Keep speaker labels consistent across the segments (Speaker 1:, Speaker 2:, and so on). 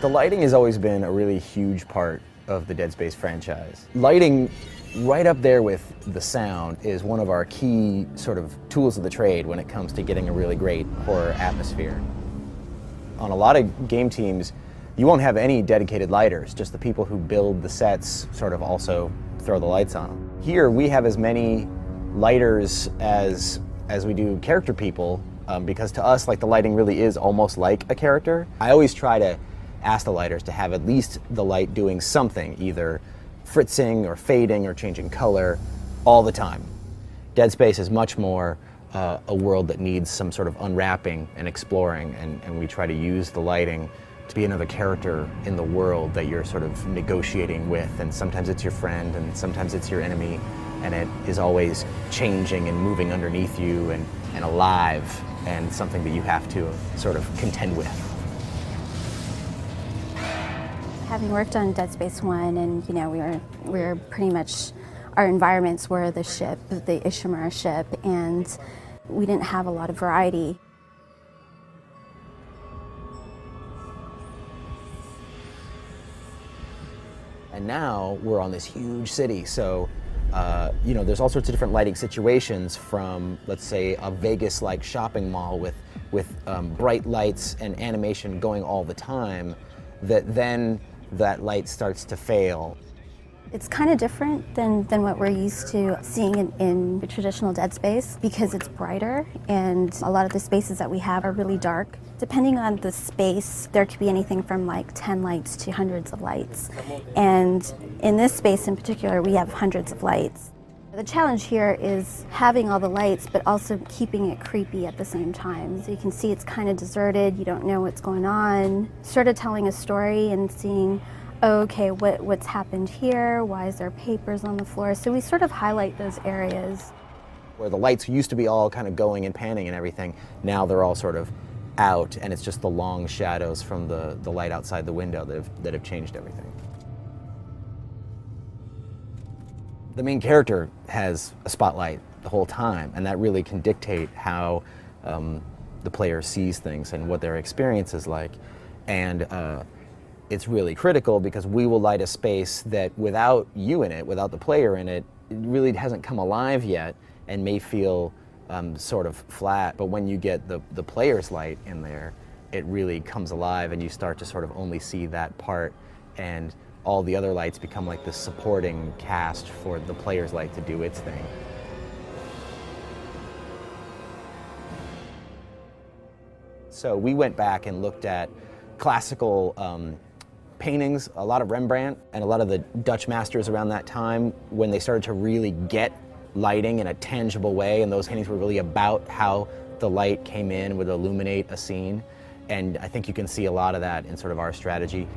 Speaker 1: The lighting has always been a really huge part of the Dead Space franchise. Lighting, right up there with the sound, is one of our key sort of tools of the trade when it comes to getting a really great horror atmosphere. On a lot of game teams, you won't have any dedicated lighters, just the people who build the sets sort of also throw the lights on them. Here we have as many lighters as we do character people, because to us, like, the lighting really is almost like a character. I always try to ask the lighters to have at least the light doing something, either fritzing or fading or changing color all the time. Dead Space is much more a world that needs some sort of unwrapping and exploring, and we try to use the lighting to be another character in the world that you're sort of negotiating with, and sometimes it's your friend and sometimes it's your enemy, and it is always changing and moving underneath you and alive, and something that you have to sort of contend with.
Speaker 2: Having worked on Dead Space 1, and we were pretty much, our environments were the ship, the Ishimura ship, and we didn't have a lot of variety.
Speaker 1: And now we're on this huge city, so there's all sorts of different lighting situations, from, let's say, a Vegas-like shopping mall with bright lights and animation going all the time, that light starts to fail.
Speaker 2: It's kind of different than what we're used to seeing in the traditional Dead Space, because it's brighter, and a lot of the spaces that we have are really dark. Depending on the space, there could be anything from like 10 lights to hundreds of lights. And in this space in particular, we have hundreds of lights. The challenge here is having all the lights, but also keeping it creepy at the same time. So you can see it's kind of deserted, you don't know what's going on. Sort of telling a story and seeing, oh, okay, what's happened here? Why is there papers on the floor? So we sort of highlight those areas.
Speaker 1: Where the lights used to be all kind of going and panning and everything, now they're all sort of out, and it's just the long shadows from the light outside the window that have changed everything. The main character has a spotlight the whole time, and that really can dictate how the player sees things and what their experience is like. And it's really critical, because we will light a space that without you in it, without the player in it, it really hasn't come alive yet and may feel sort of flat. But when you get the player's light in there, it really comes alive, and you start to sort of only see that part, and all the other lights become like the supporting cast for the player's light to do its thing. So we went back and looked at classical paintings, a lot of Rembrandt and a lot of the Dutch masters around that time, when they started to really get lighting in a tangible way, and those paintings were really about how the light came in and would illuminate a scene. And I think you can see a lot of that in sort of our strategy.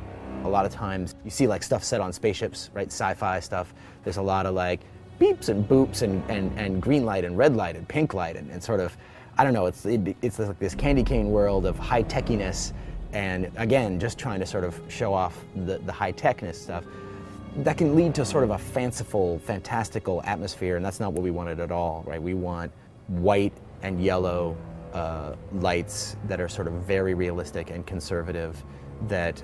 Speaker 1: A lot of times you see like stuff set on spaceships, right, sci-fi stuff. There's a lot of like beeps and boops and green light and red light and pink light and sort of, I don't know, it's like this candy cane world of high-techiness, and again, just trying to sort of show off the high-techness stuff. That can lead to sort of a fanciful, fantastical atmosphere, and that's not what we wanted at all, right? We want white and yellow lights that are sort of very realistic and conservative, that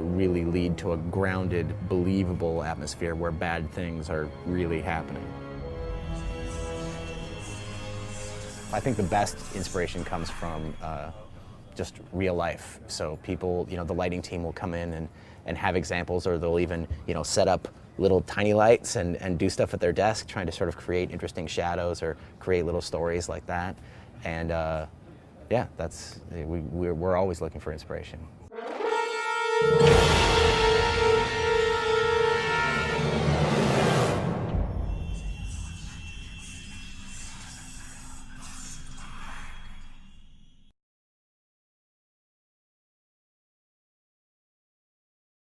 Speaker 1: really lead to a grounded, believable atmosphere where bad things are really happening. I think the best inspiration comes from just real life. So people, the lighting team will come in and have examples, or they'll even, set up little tiny lights and do stuff at their desk, trying to sort of create interesting shadows or create little stories like that. And yeah, we're always looking for inspiration.